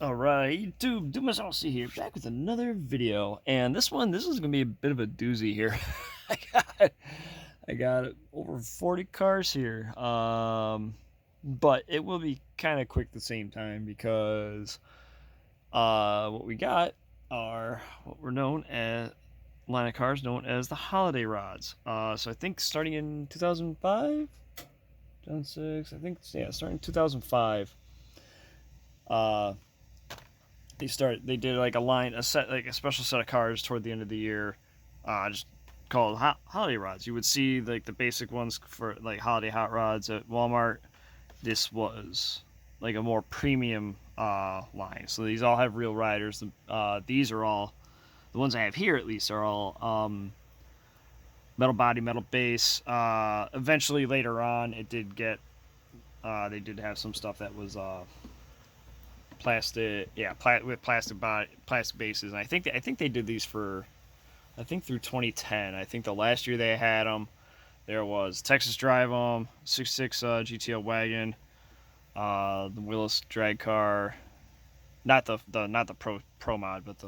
Alright, YouTube, do myself see here, back with another video, and this is gonna be a bit of a doozy here. I got, I got over 40 cars here, but it will be kind of quick at the same time because what we got are what we're known as line of cars known as the holiday rods. So I think starting in 2005, 2006, I think starting in 2005. They did like a special set of cars toward the end of the year, just called holiday rods. You would see like the basic ones for like holiday hot rods at Walmart. This was like a more premium line. So these all have real riders. These are all, the ones I have here at least, are all metal body, metal base. Eventually later on, it did get, they did have some stuff that was plastic, with plastic bases. And I think they did these for, I think through 2010. I think the last year they had them, there was Texas Drive 66 GTO wagon, the Willis drag car, not the pro mod, but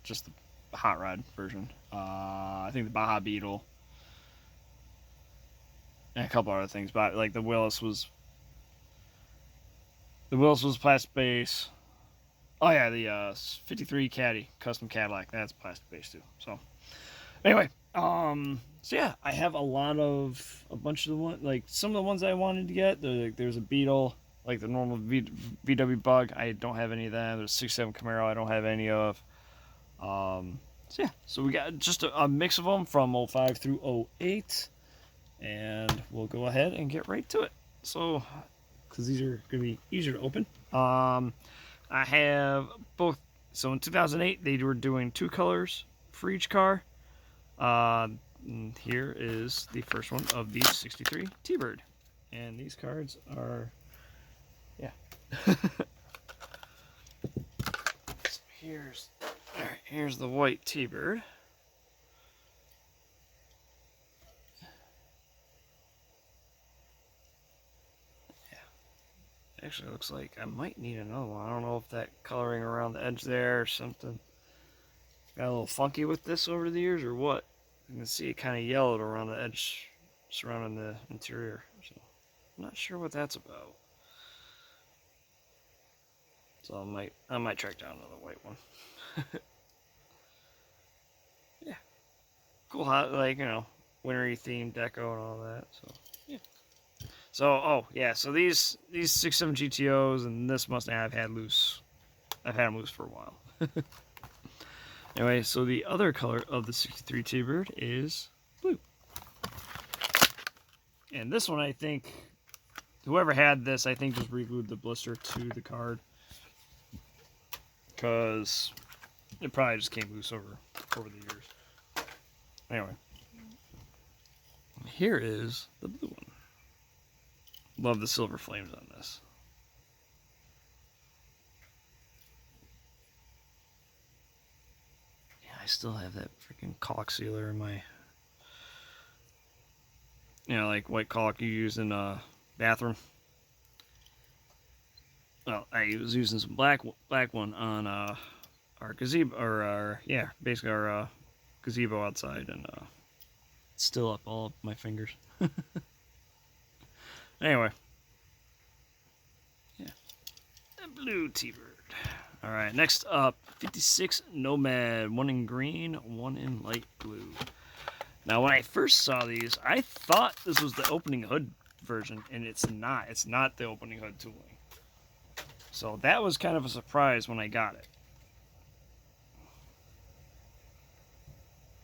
just the hot rod version. I think the Baja Beetle and a couple other things, but like the Willis was plastic base. Oh yeah, the 53 Caddy custom Cadillac, that's plastic base too. So anyway, so yeah, I have a bunch of the ones, like some of the ones I wanted to get. There's a Beetle, like the normal VW Bug. I don't have any of them. There's a 67 Camaro. I don't have any of. So yeah, so we got just a mix of them from 05 through 08, and we'll go ahead and get right to it. So, because these are gonna be easier to open. I have both. So in 2008, they were doing two colors for each car. Here is the first one of the 63 T-Bird. And these cards are, yeah. So here's the white T-Bird. Actually, looks like I might need another one. I don't know if that coloring around the edge there or something got a little funky with this over the years or what. You can see it kind of yellowed around the edge surrounding the interior. So I'm not sure what that's about. So I might track down another white one. Yeah, cool, hot, like, you know, wintry themed deco and all that. So yeah. So, oh yeah, so these 67 GTOs and this Mustang I've had them loose for a while. Anyway, so the other color of the 63 T-Bird is blue. And this one, I think, whoever had this, I think just re-glued the blister to the card, because it probably just came loose over the years. Anyway, here is the blue one. Love the silver flames on this. Yeah, I still have that freaking caulk sealer in my, you know, like white caulk you use in a bathroom. Well, I was using some black one on our gazebo, or basically our gazebo outside, and it's still up all of my fingers. Anyway, yeah, the blue T-Bird. All right, next up, 56 Nomad, one in green, one in light blue. Now, when I first saw these, I thought this was the opening hood version, and it's not. It's not the opening hood tooling. So that was kind of a surprise when I got it.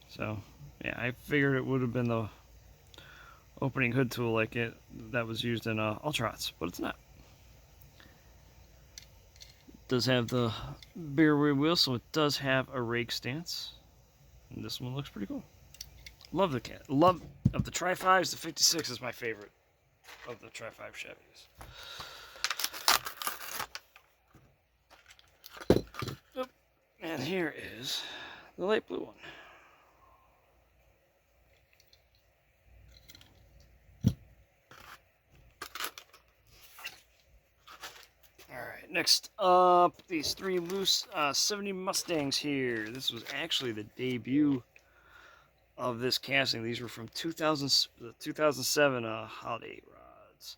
So, yeah, I figured it would have been the opening hood tool like it that was used in Ultrats, but it's not. It does have the bigger rear wheel, so it does have a rake stance. And this one looks pretty cool. Love the cat. Love of the Tri-5s, the 56 is my favorite of the Tri-5 Chevys. And here is the light blue one. Alright, next up, these 3 loose 70 Mustangs here. This was actually the debut of this casting. These were from 2007 holiday rods.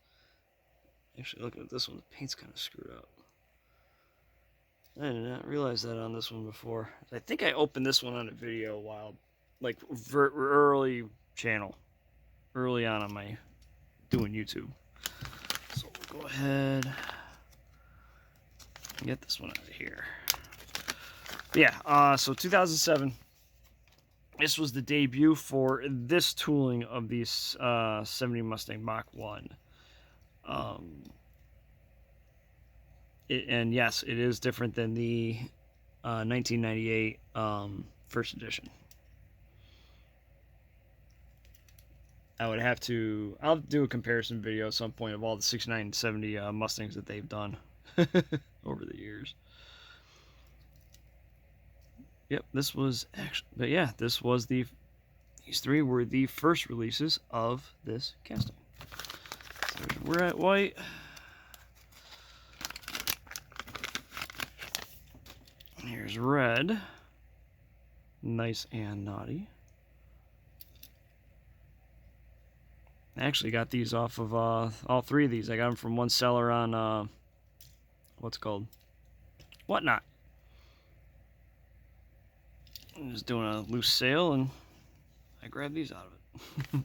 Actually, looking at this one, the paint's kind of screwed up. I did not realize that on this one before. I think I opened this one on a video while, like, early channel, early on my doing YouTube. So we'll go ahead and get this one out of here. But yeah, so 2007. This was the debut for this tooling of these 70 Mustang Mach 1. And yes, it is different than the 1998 first edition. I'll do a comparison video at some point of all the 69 and 70 Mustangs that they've done over the years. Yep, this was actually, but yeah, these 3 were the first releases of this casting. So we're at white. Here's red. Nice and naughty. I actually got these off of all 3 of these. I got them from one seller on what's it called? Whatnot. I'm just doing a loose sale and I grabbed these out of it.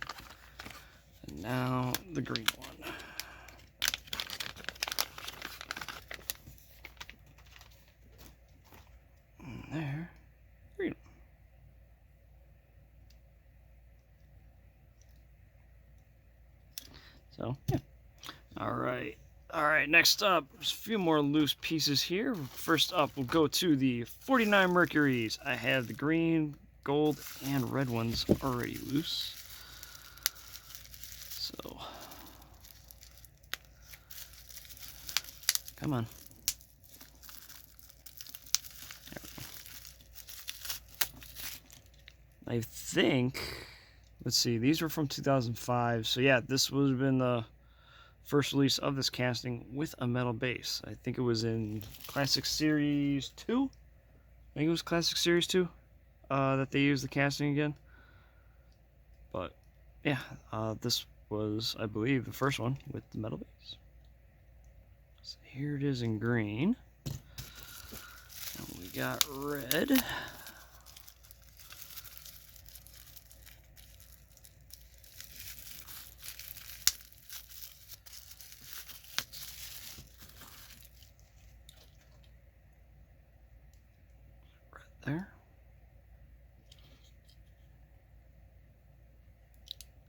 And now the green one. And there, green. So, yeah. All right, next up, there's a few more loose pieces here. First up, we'll go to the 49 Mercuries. I have the green, gold, and red ones already loose. So, come on. I think, let's see, these were from 2005. So yeah, this would have been the first release of this casting with a metal base. I think it was in Classic Series 2. I think it was Classic Series 2 that they used the casting again. But yeah, this was, I believe, the first one with the metal base. So here it is in green. And we got red. There.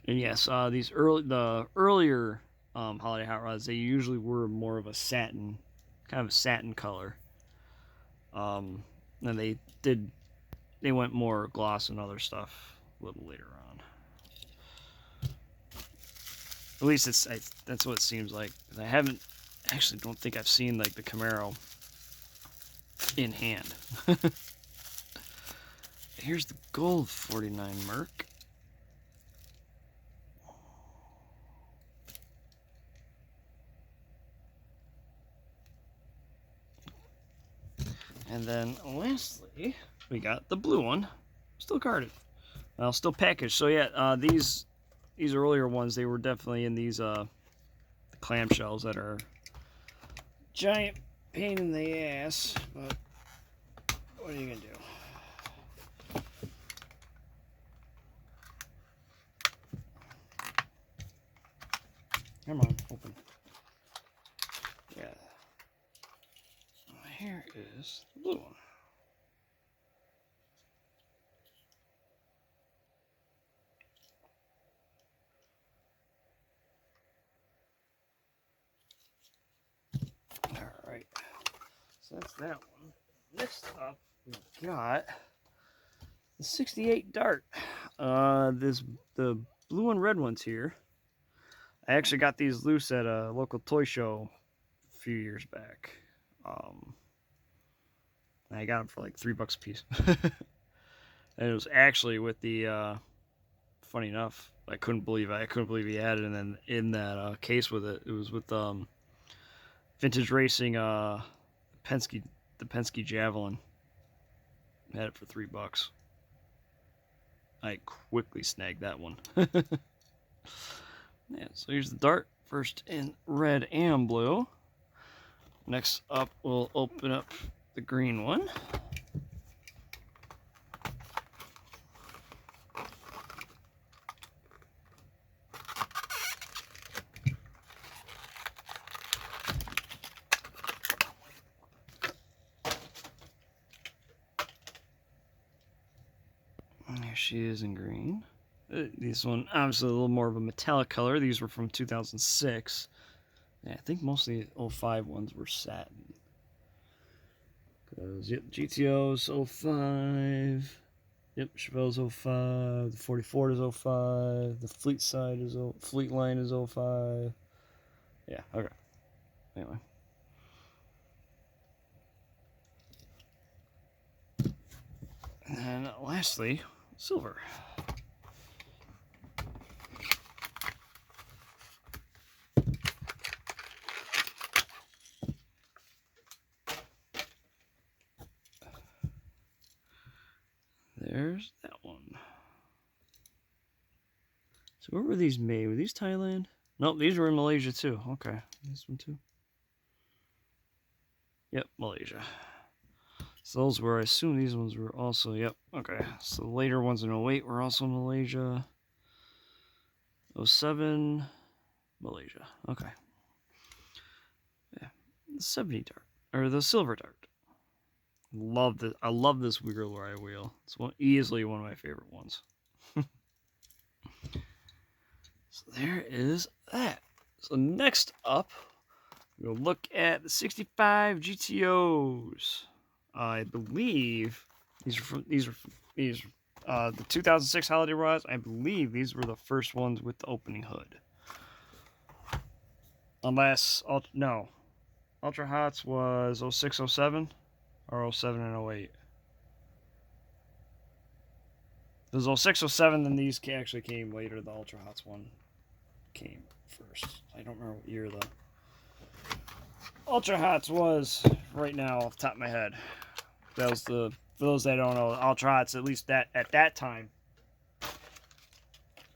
And yes, the earlier holiday hot rods, they usually were more of a satin, kind of a satin color. And they went more gloss and other stuff a little later on. At least that's what it seems like. I actually don't think I've seen like the Camaro in hand. Here's the gold 49 Merc. And then lastly, we got the blue one, still carded, well, still packaged. So yeah, these earlier ones, they were definitely in these clamshells that are giant pain in the ass. But what are you gonna do? Come on, open. Yeah. Here is the blue one. Alright. So that's that one. Next up, we've got the 68 Dart. The blue and red ones here. I actually got these loose at a local toy show a few years back. I got them for like $3 a piece. And it was actually with the, funny enough, I couldn't believe he had it, and then in that case with it, it was with vintage racing Penske, the Penske Javelin. Had it for $3. I quickly snagged that one. Yeah, so here's the Dart, first in red and blue. Next up, we'll open up the green one. And there she is in green. This one, obviously a little more of a metallic color. These were from 2006. Yeah, I think most of the 05 ones were satin. Because, yep, GTO's 05. Yep, Chevrolet's 05. The 44 is 05. The Fleet side is Fleet line is 05. Yeah, okay. Anyway. And then lastly, silver. There's that one. So where were these made? Were these Thailand? Nope, these were in Malaysia too. Okay, this one too. Yep, Malaysia. So those were, I assume these ones were also, yep, okay. So the later ones in 08 were also Malaysia. 07, Malaysia. Okay. Yeah, the 70 Dart, or the silver Dart. Love this. I love this wheel right wheel. It's easily one of my favorite ones. So there is that. So next up, we'll look at the 65 GTOs. I believe these are the 2006 Holiday Rise. I believe these were the first ones with the opening hood. Unless no, Ultra Hots was 06, 07. Or 07 and 08. If it was 06, 07, then these actually came later. The Ultra Hots one came first. I don't remember what year the Ultra Hots was right now off the top of my head. That was for those that don't know, Ultra Hots, at least at that time.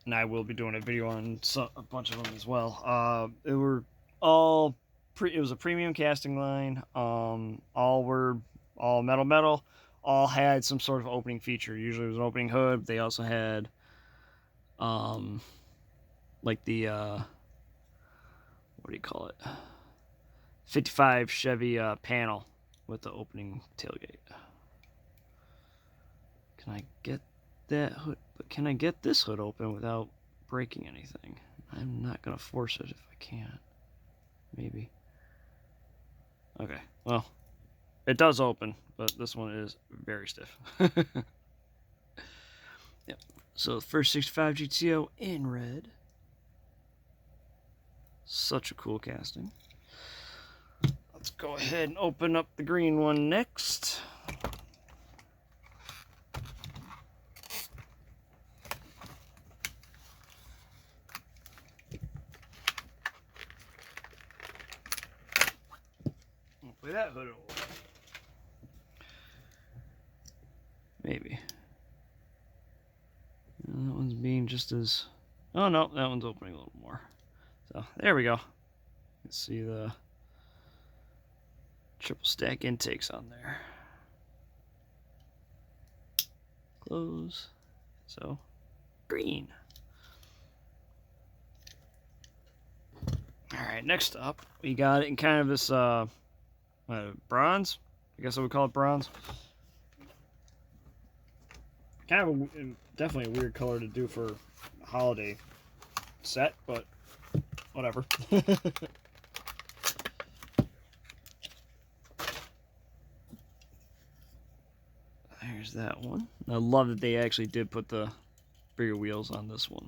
And I will be doing a video on a bunch of them as well. It were all it was a premium casting line. All were all metal, all had some sort of opening feature. Usually it was an opening hood. They also had, like the, what do you call it? 55 Chevy panel with the opening tailgate. Can I get that hood? But can I get this hood open without breaking anything? I'm not gonna force it if I can't. Maybe. Okay, well. It does open, but this one is very stiff. Yep. So the first 65 GTO in red. Such a cool casting. Let's go ahead and open up the green one next. Hopefully that hood will open. Maybe. And that one's being just as... Oh, no, that one's opening a little more. So, there we go. You can see the triple stack intakes on there. Close. So, green. Alright, next up, we got it in kind of this bronze. I guess I would call it bronze. Kind of definitely a weird color to do for a holiday set, but whatever. There's that one. I love that they actually did put the bigger wheels on this one.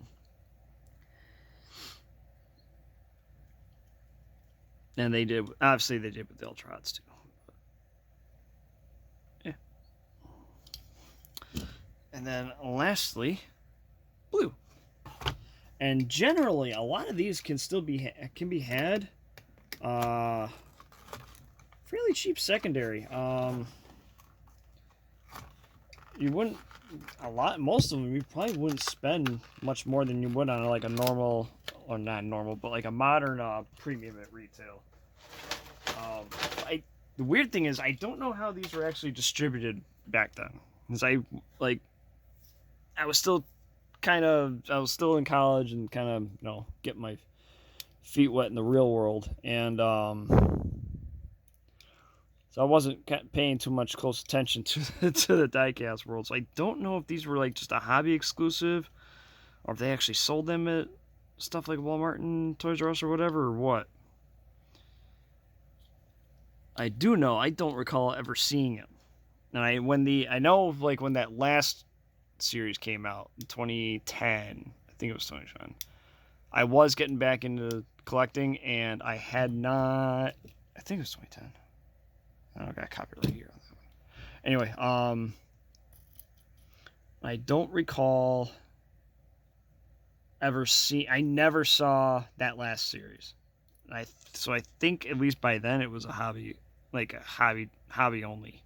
And they did, obviously they did with the Ultra Hots too. Yeah. And then lastly, blue. And generally, a lot of these can still be had fairly cheap secondary. You wouldn't most of them you probably wouldn't spend much more than you would on like a normal, or not normal, but like a modern premium at retail. The weird thing is I don't know how these were actually distributed back then, because I was still in college and kind of getting my feet wet in the real world, and so I wasn't paying too much close attention to the diecast world. So I don't know if these were like just a hobby exclusive, or if they actually sold them at stuff like Walmart and Toys R Us or whatever, or what. I do know I don't recall ever seeing them. And I know like when that last series came out in 2010, I think it was 2010. I was getting back into collecting, and I had not. I think it was 2010. I don't know, I got a copy right here on that one. Anyway, I don't recall ever see. I never saw that last series. So I think at least by then it was a hobby, like a hobby only.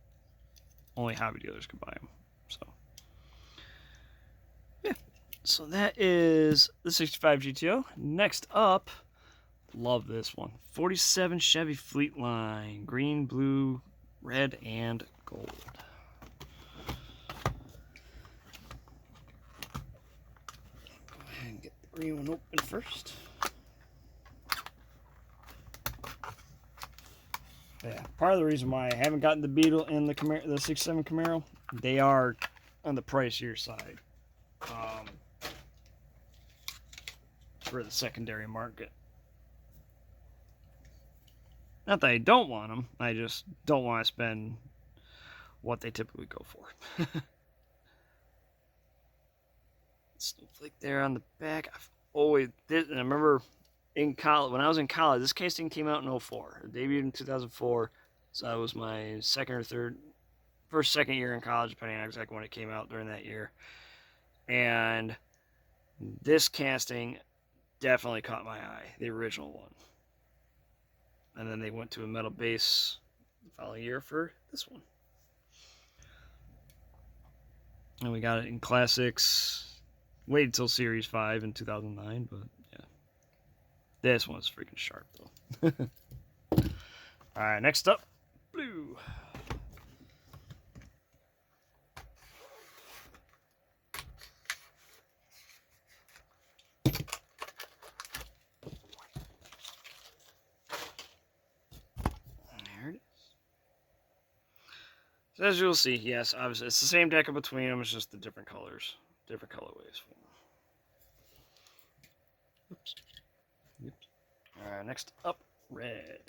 Only hobby dealers could buy them. So yeah. So that is the 65 GTO. Next up, love this one. 47 Chevy Fleetline, green, blue, red, and gold. Go ahead and get the green one open first. Yeah, part of the reason why I haven't gotten the Beetle and the Camaro, the 67 Camaro, they are on the pricier side for the secondary market. Not that I don't want them, I just don't want to spend what they typically go for. Snowflake there on the back. I've always did, and I remember in college, when I was in college, this casting came out in 2004. It debuted in 2004, so it was my second year in college, depending on exactly when it came out during that year. And this casting definitely caught my eye, the original one. And then they went to a metal base the following year for this one. And we got it in classics. Waited until Series 5 in 2009, but yeah. This one's freaking sharp, though. Alright, next up, blue. There it is. So as you'll see, yes, obviously it's the same decker between them, it's just the different colors, different colorways. Oops. Yep. Alright, next up, red.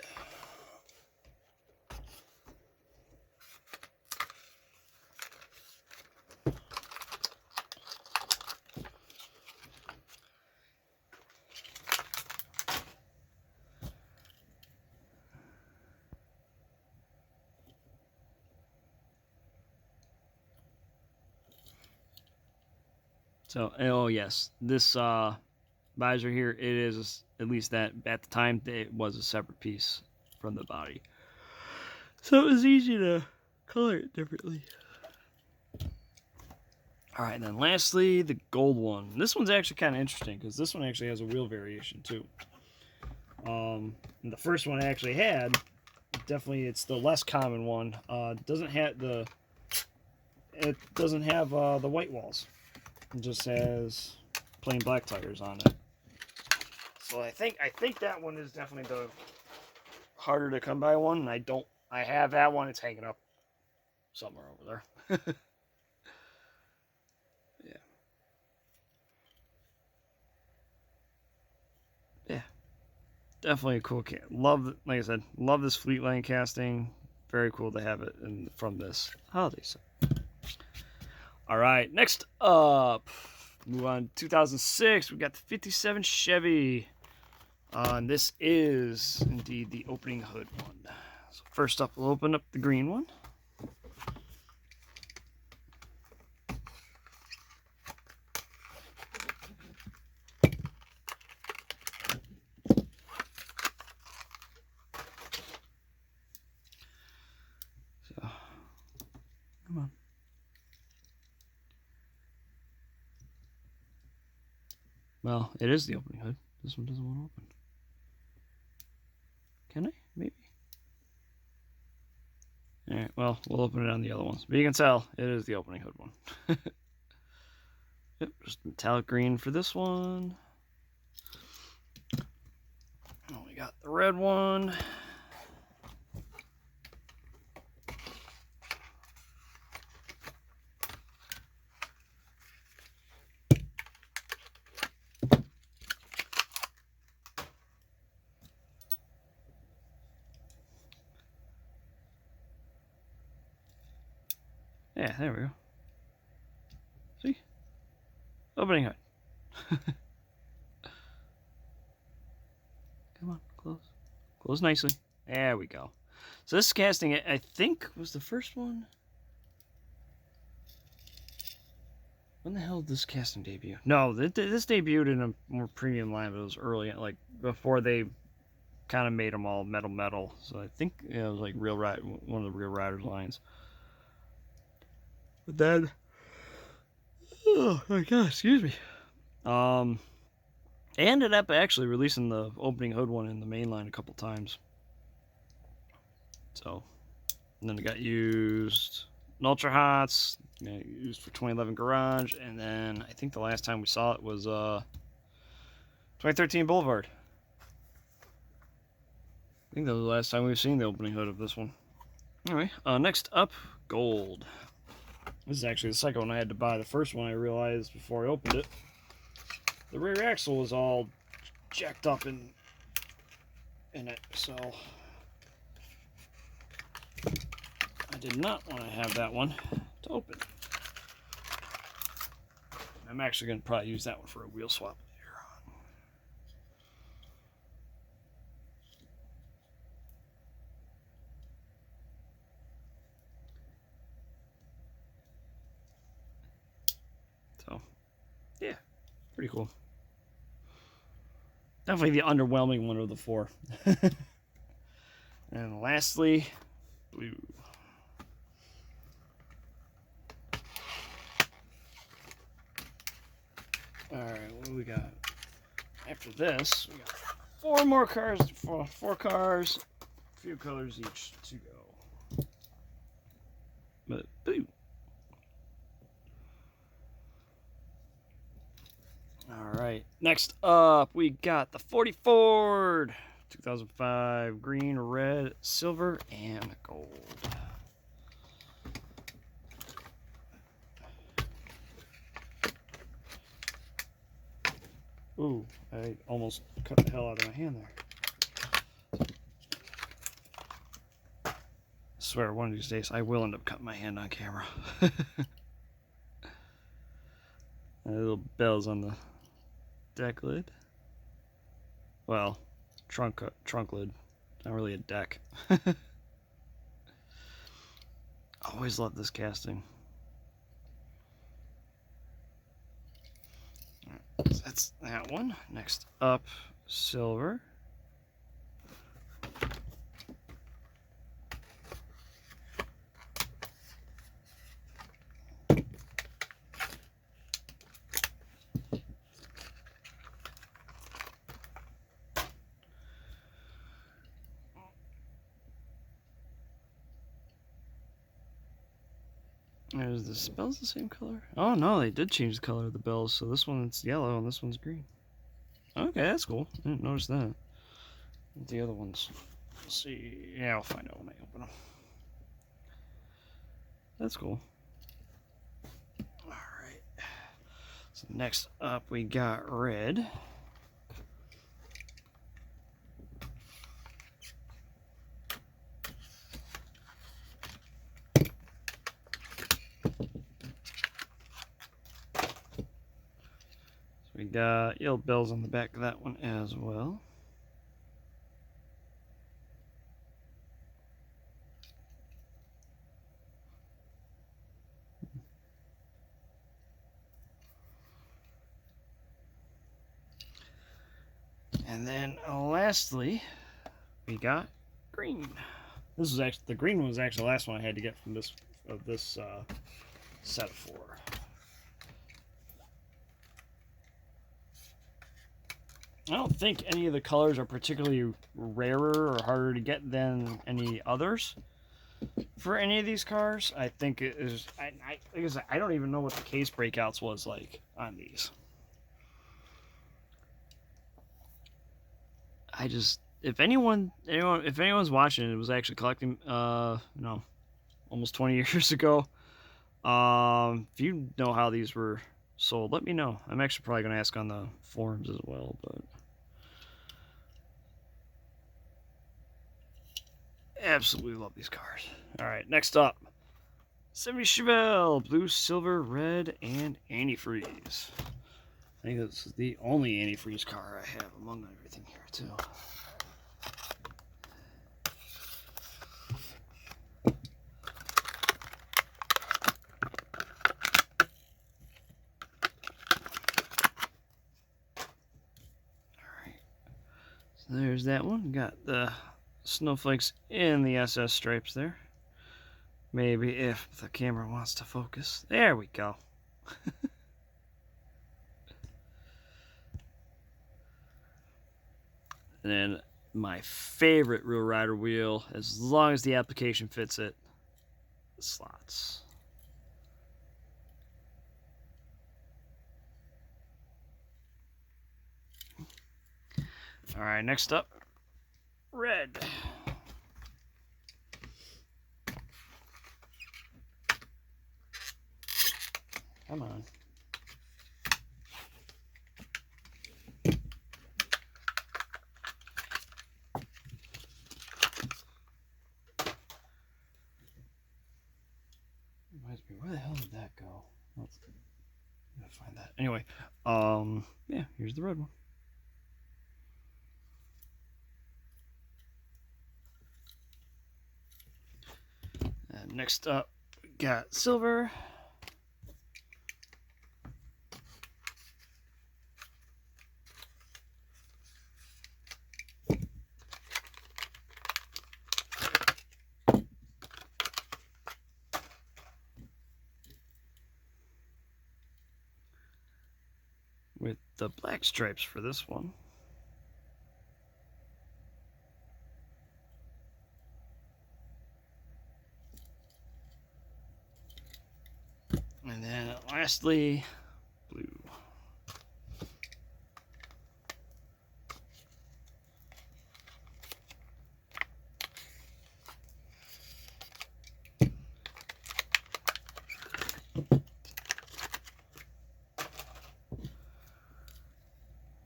So, oh yes, this visor here, it is, at least that at the time, it was a separate piece from the body. So it was easy to color it differently. Alright, and then lastly, the gold one. This one's actually kind of interesting, because this one actually has a wheel variation too. And the first one I actually had, definitely it's the less common one. It doesn't have the white walls. It just has plain black tires on it. So I think that one is definitely the harder to come by one. I have that one. It's hanging up somewhere over there. Yeah. Yeah. Definitely a cool kit. Like I said, love this Fleetline casting. Very cool to have it from this holiday set. Alright, next up, move on. 2006, we got the 57 Chevy. And this is indeed the opening hood one. So first up, we'll open up the green one. Come on. Well, it is the opening hood. This one doesn't want to open. Can I? Maybe. Alright, well, we'll open it on the other ones. But you can tell, it is the opening hood one. Yep, just metallic green for this one. Oh, we got the red one. Yeah, there we go. See? Opening hood. Come on, close. Close nicely. There we go. So this casting, I think, was the first one. When the hell did this casting debut? No, this debuted in a more premium line, but it was early, like before they kind of made them all metal. So I think it was like one of the Real Riders lines. But then, oh my god, excuse me. They ended up actually releasing the opening hood one in the main line a couple times. So, and then it got used in Ultra Hots, used for 2011 Garage, and then I think the last time we saw it was 2013 Boulevard. I think that was the last time we've seen the opening hood of this one. Anyway, next up, gold. This is actually the second one I had to buy. The first one I realized before I opened it, the rear axle was all jacked up in it, so I did not want to have that one to open. I'm actually going to probably use that one for a wheel swap later on. So, yeah, pretty cool. Definitely the underwhelming one of the four. And lastly, blue. Alright, what do we got? After this, we got four more cars, four cars, a few colors each to go. But blue. Alright, next up, we got the 40 Ford. 2005, green, red, silver, and gold. Ooh, I almost cut the hell out of my hand there. I swear, one of these days I will end up cutting my hand on camera. Little bells on the deck lid. Well, trunk lid. Not really a deck. Always love this casting. Right, so that's that one. Next up, silver. Is the bells the same color? Oh no, they did change the color of the bells. So this one's yellow and this one's green. Okay, that's cool. I didn't notice that. The other ones. Let's see. Yeah, I'll find out when I open them. That's cool. Alright. So next up we got red. We got yellow bells on the back of that one as well. And then lastly, we got green. This was actually the green one was actually the last one I had to get from this set of 4. I don't think any of the colors are particularly rarer or harder to get than any others for any of these cars. I think it is. Like I said, I don't even know what the case breakouts was like on these. I just, if anyone's watching, it was actually collecting, no, almost 20 years ago. If you know how these were sold, let me know. I'm actually probably going to ask on the forums as well, but absolutely love these cars. All right, next up, 70 Chevelle, blue, silver, red, and antifreeze. I think this is the only antifreeze car I have among everything here too. There's that one. Got the snowflakes in the SS stripes there. Maybe if the camera wants to focus. There we go. And then my favorite rear rider wheel, as long as the application fits it, the slots. All right, next up, red. Come on. Reminds me, where the hell did that go? Let's gotta find that. Anyway, yeah, here's the red one. And next up, we got silver. With the black stripes for this one. And then lastly, blue.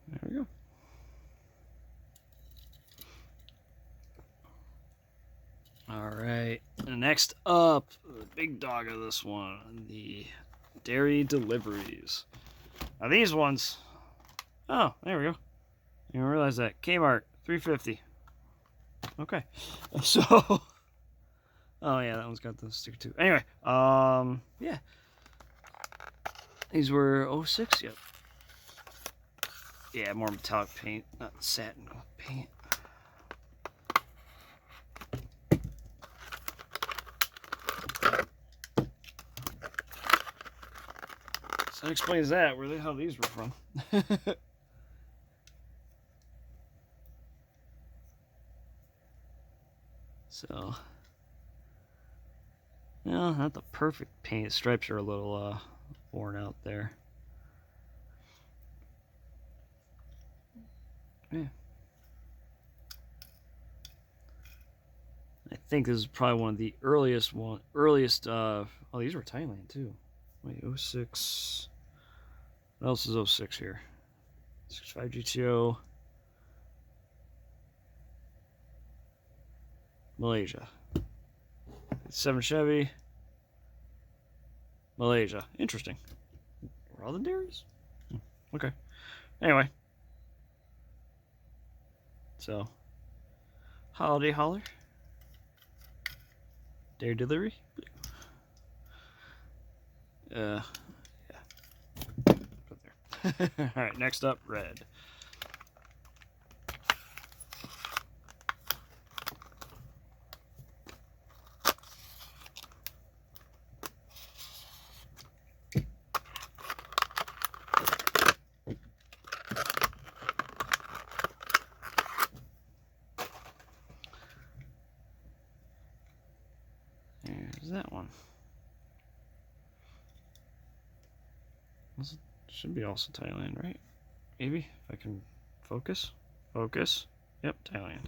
There we go. All right, and next up, the big dog of this one, the Deliveries. Now these ones, oh, there we go. I didn't realize that. Kmart, $3.50. Okay, so, oh yeah, that one's got the sticker too. Anyway, yeah, these were 06, yep. Yeah, more metallic paint, not satin paint. So that explains that, where the hell these were from. So, no, not the perfect paint. Stripes are a little worn out there. Yeah. I think this is probably one of the earliest oh, these were Thailand too. Wait, 06. What else is 06 here? 65 GTO. Malaysia. 7 Chevy. Malaysia. Interesting. Were all the dairies? Okay. Anyway. So, holiday hauler. Dare delivery. Yeah. Put there. All right. Next up, red. There's that one. This should be also Thailand, right? Maybe, if I can focus. Focus. Yep, Thailand.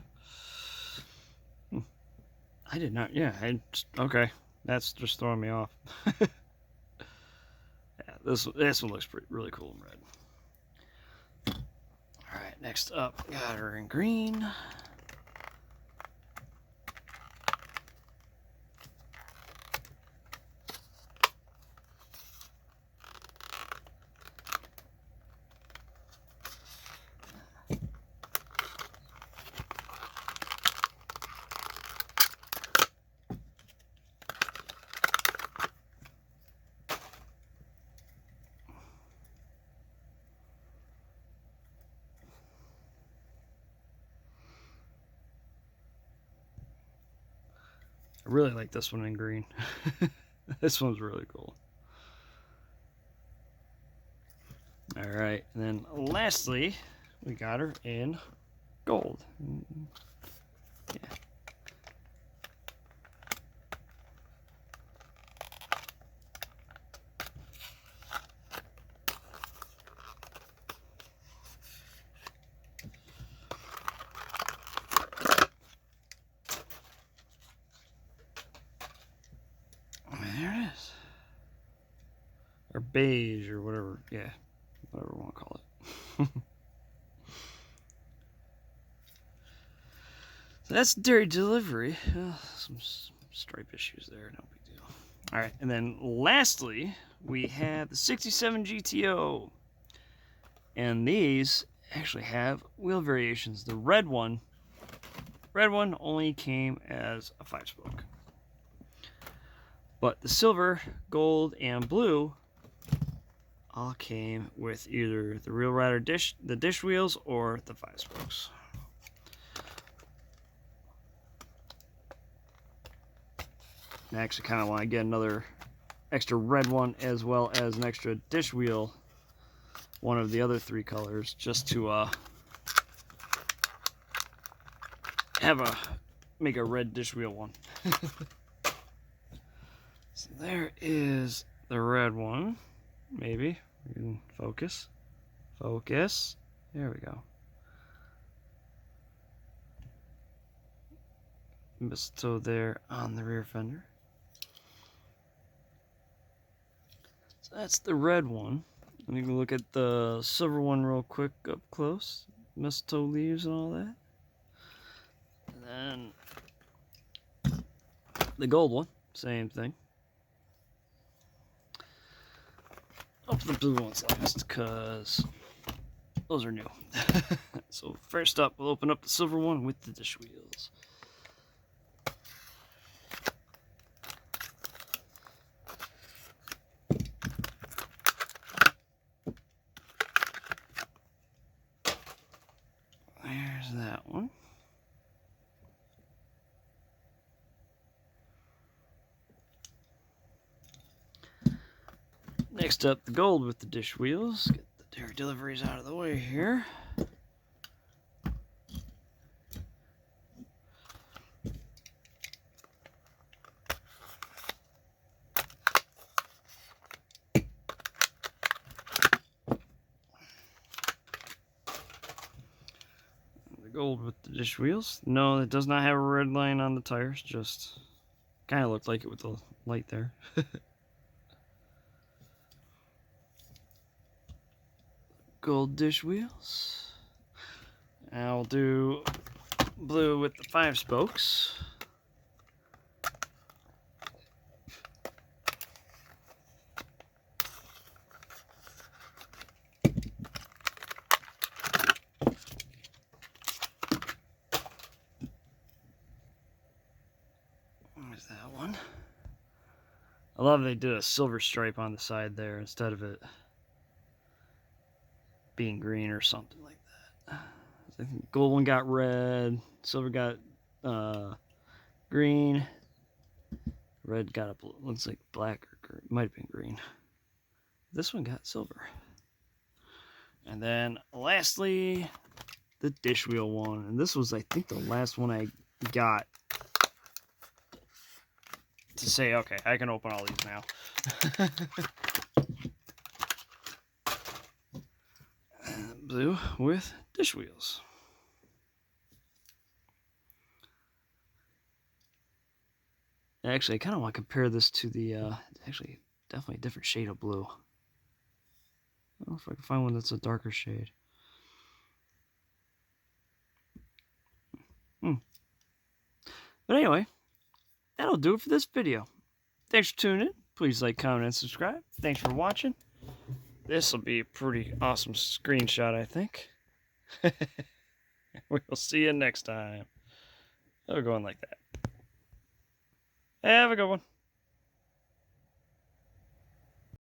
I did not, yeah, okay. That's just throwing me off. Yeah, this one looks really cool in red. Alright, next up, got her in green. I really like this one in green. This one's really cool. Alright, and then lastly, we got her in gold. Yeah. There it is. Or beige, or whatever. Yeah, whatever we want to call it. So that's dairy delivery. Some stripe issues there, no big deal. All right, and then lastly, we have the 67 GTO. And these actually have wheel variations. The red one only came as a 5-spoke. But the silver, gold, and blue all came with either the Real Rider the dish wheels, or the 5-spokes. I actually kind of want to get another extra red one, as well as an extra dish wheel, one of the other 3 colors, just to make a red dish wheel one. So there is the red one. Maybe we can focus. Focus. There we go. Mistletoe there on the rear fender. So that's the red one. And you can look at the silver one real quick up close. Mistletoe leaves and all that. And then the gold one, same thing. Open the blue ones last, because those are new. So first up, we'll open up the silver one with the dish wheels. There's that one. Next up, the gold with the dish wheels. Get the dairy deliveries out of the way here. The gold with the dish wheels. No, it does not have a red line on the tires. Just kind of looked like it with the light there. Gold dish wheels. I'll do blue with the 5-spokes. There's that one. I love they did a silver stripe on the side there instead of it being green or something like that. I think gold one got red, silver got green, red got a blue. Looks like black or green. Might have been green. This one got silver. And then lastly, the dish wheel one. And this was, I think, the last one I got to say, okay, I can open all these now. Blue with dish wheels. Actually, I kind of want to compare this to the, actually, definitely a different shade of blue. I don't know if I can find one that's a darker shade. But anyway, that'll do it for this video. Thanks for tuning in. Please like, comment, and subscribe. Thanks for watching. This will be a pretty awesome screenshot, I think. We'll see you next time. We're going like that. Have a good one.